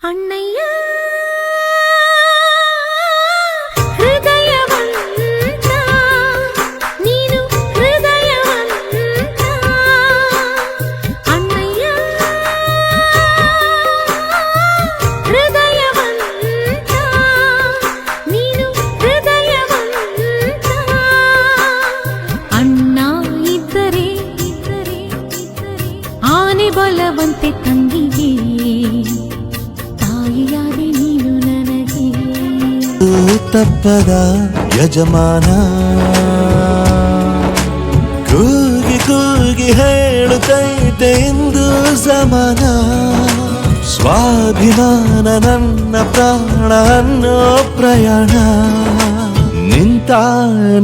ಅಣ್ಣಯ್ಯ ಹೃದಯವಂತ ನೀನು ಹೃದಯವಂತ ಅಣ್ಣಯ್ಯ ಹೃದಯವಂತ ನೀನು ಹೃದಯವಂತ ಅಣ್ಣ ಇದ್ದರೆ ಆನೆ ಬಲವಂತೆ ತಂಗಿಗೆ ತಾಯಿಯಾದೆ ನೀನು ನನಗೆ ತಪ್ಪದ ಯಜಮಾನ ಕೂಗಿ ಕೂಗಿ ಹೇಳುತ್ತೈತೆ ಇಂದು ಸಮಾನ ಸ್ವಾಭಿಮಾನ ನನ್ನ ಪ್ರಾಣ ಅನ್ನೋ ಪ್ರಯಾಣ ನಿಂತ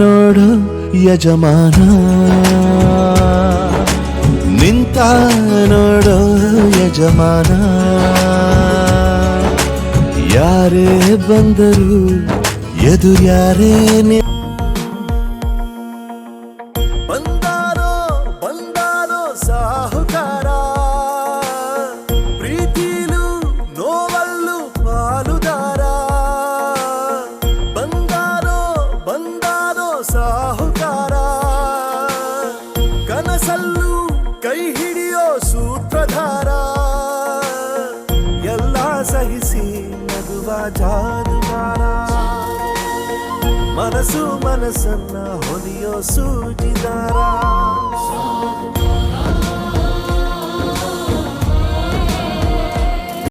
ನೋಡು ಯಜಮಾನ ನಿಂತ ನೋಡು ಯಜಮಾನ ಯಾರೇ ಬಂದರು ಎದುರ್ಯಾರೇ ಬಂದಾರೋ ಬಂದಾರೋ ಸಾಹುಕಾರ ಪ್ರೀತಿಲು ನೋವಲ್ಲು ಪಾಲುದಾರ ಬಂದಾರೋ ಬಂದಾರೋ ಸಾಹುಕಾರ ಕನಸಲ್ಲು ಕೈ ಹಿಡಿಯೋ ಸೂತ್ರಧಾರ ಎಲ್ಲ ಸಹಿಸಿ ನಗುವ ಜಾದುಗಾರ ಮನಸ್ಸು ಮನಸ್ಸನ್ನ ಹೊಲಿಯೋ ಸೂಜಿದಾರ